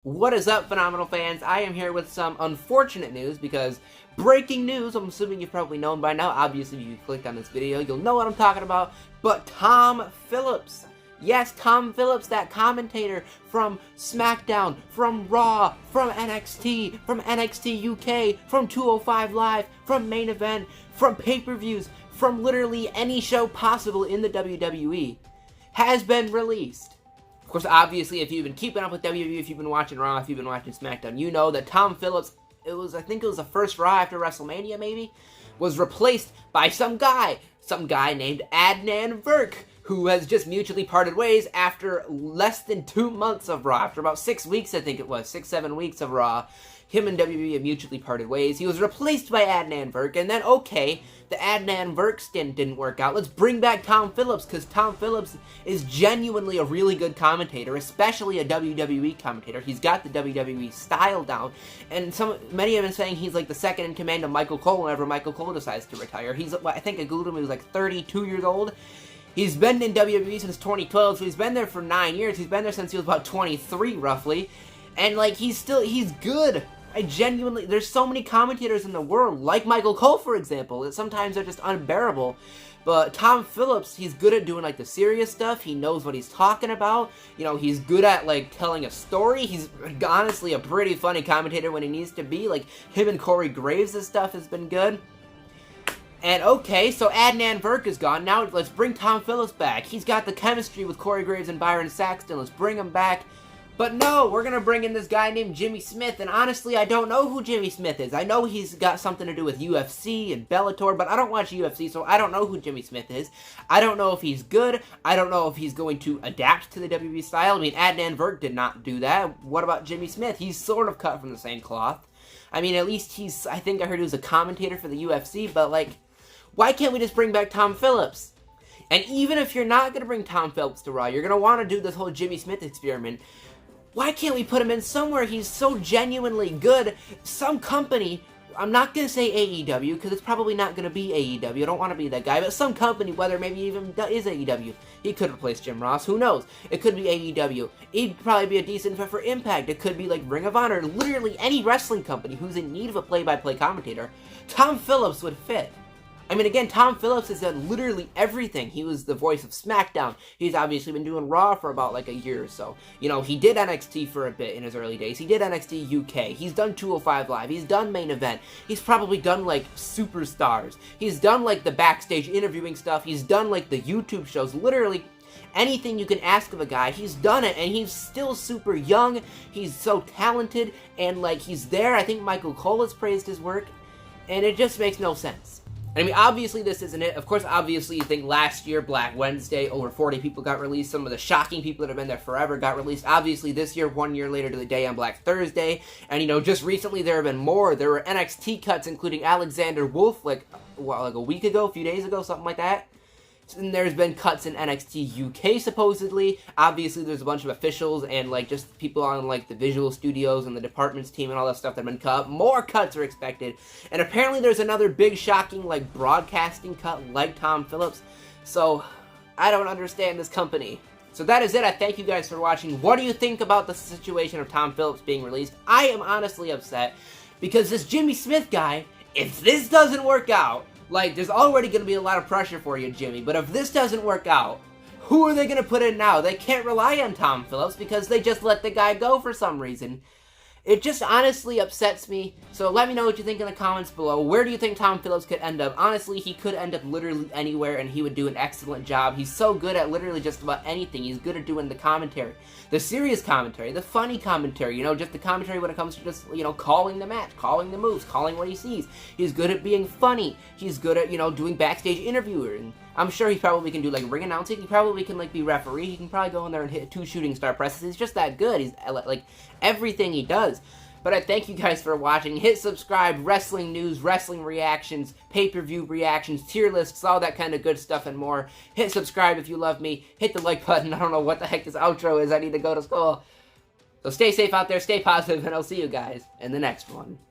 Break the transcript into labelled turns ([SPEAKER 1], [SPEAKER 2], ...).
[SPEAKER 1] What is up, phenomenal fans? I am here with some unfortunate news because breaking news, I'm assuming you've probably known by now. Obviously, if you clicked on this video, you'll know what I'm talking about. But Tom Phillips, yes, Tom Phillips, that commentator from SmackDown, from Raw, from NXT UK, from 205 Live, from Main Event, from pay-per-views, from literally any show possible in the WWE, has been released. Of course, obviously, if you've been keeping up with WWE, if you've been watching Raw, if you've been watching SmackDown, you know that Tom Phillips, I think it was the first Raw after WrestleMania, maybe, was replaced by some guy named Adnan Burke, who has just mutually parted ways after less than 2 months of Raw. After about 6 weeks, I think it was, 6-7 weeks of Raw, him and WWE have mutually parted ways. He was replaced by Adnan Burke, and then, okay, the Adnan Burke stint didn't work out. Let's bring back Tom Phillips, because Tom Phillips is genuinely a really good commentator, especially a WWE commentator. He's got the WWE style down, and many have been saying he's like the second in command of Michael Cole whenever Michael Cole decides to retire. He's, I think I googled him, he was like 32 years old. He's been in WWE since 2012, so he's been there for 9 years. He's been there since he was about 23, roughly. And, like, he's good. There's so many commentators in the world, like Michael Cole, for example, that sometimes they're just unbearable. But Tom Phillips, he's good at doing, like, the serious stuff. He knows what he's talking about. You know, he's good at, like, telling a story. He's honestly a pretty funny commentator when he needs to be. Like, him and Corey Graves' stuff has been good. And okay, so Adnan Burke is gone. Now let's bring Tom Phillips back. He's got the chemistry with Corey Graves and Byron Saxton. Let's bring him back. But no, we're going to bring in this guy named Jimmy Smith. And honestly, I don't know who Jimmy Smith is. I know he's got something to do with UFC and Bellator, but I don't watch UFC, so I don't know who Jimmy Smith is. I don't know if he's good. I don't know if he's going to adapt to the WWE style. I mean, Adnan Burke did not do that. What about Jimmy Smith? He's sort of cut from the same cloth. I mean, at least I think I heard he was a commentator for the UFC, but like, why can't we just bring back Tom Phillips? And even if you're not going to bring Tom Phillips to Raw, you're going to want to do this whole Jimmy Smith experiment. Why can't we put him in somewhere he's so genuinely good? Some company, I'm not going to say AEW, because it's probably not going to be AEW. I don't want to be that guy, but some company, whether maybe even is AEW. He could replace Jim Ross, who knows? It could be AEW. He'd probably be a decent fit for Impact. It could be like Ring of Honor. Literally any wrestling company who's in need of a play-by-play commentator, Tom Phillips would fit. I mean, again, Tom Phillips has done literally everything. He was the voice of SmackDown. He's obviously been doing Raw for about like a year or so. You know, he did NXT for a bit in his early days. He did NXT UK. He's done 205 Live. He's done Main Event. He's probably done like Superstars. He's done like the backstage interviewing stuff. He's done like the YouTube shows. Literally anything you can ask of a guy, he's done it, and he's still super young. He's so talented, and like he's there. I think Michael Cole has praised his work, and it just makes no sense. I mean, obviously this isn't it. Of course, obviously you think last year, Black Wednesday, over 40 people got released. Some of the shocking people that have been there forever got released. Obviously this year, 1 year later to the day on Black Thursday. And, you know, just recently there have been more. There were NXT cuts, including Alexander Wolf, like a week ago, a few days ago, something like that. And there's been cuts in NXT UK, supposedly. Obviously, there's a bunch of officials and, like, just people on, like, the visual studios and the departments team and all that stuff that have been cut. More cuts are expected. And apparently there's another big, shocking, like, broadcasting cut like Tom Phillips. So, I don't understand this company. So that is it. I thank you guys for watching. What do you think about the situation of Tom Phillips being released? I am honestly upset because this Jimmy Smith guy, if this doesn't work out, like, there's already going to be a lot of pressure for you, Jimmy, but if this doesn't work out, who are they going to put in now? They can't rely on Tom Phillips because they just let the guy go for some reason. It just honestly upsets me, so let me know what you think in the comments below. Where do you think Tom Phillips could end up? Honestly, he could end up literally anywhere, and he would do an excellent job. He's so good at literally just about anything. He's good at doing the commentary. The serious commentary, the funny commentary, you know, just the commentary when it comes to just, you know, calling the match, calling the moves, calling what he sees. He's good at being funny. He's good at, you know, doing backstage interviewing. I'm sure he probably can do, like, ring announcing. He probably can, like, be referee. He can probably go in there and hit 2 shooting star presses. He's just that good. He's, like, everything he does. But I thank you guys for watching. Hit subscribe, wrestling news, wrestling reactions, pay-per-view reactions, tier lists, all that kind of good stuff and more. Hit subscribe if you love me. Hit the like button. I don't know what the heck this outro is. I need to go to school. So stay safe out there, stay positive, and I'll see you guys in the next one.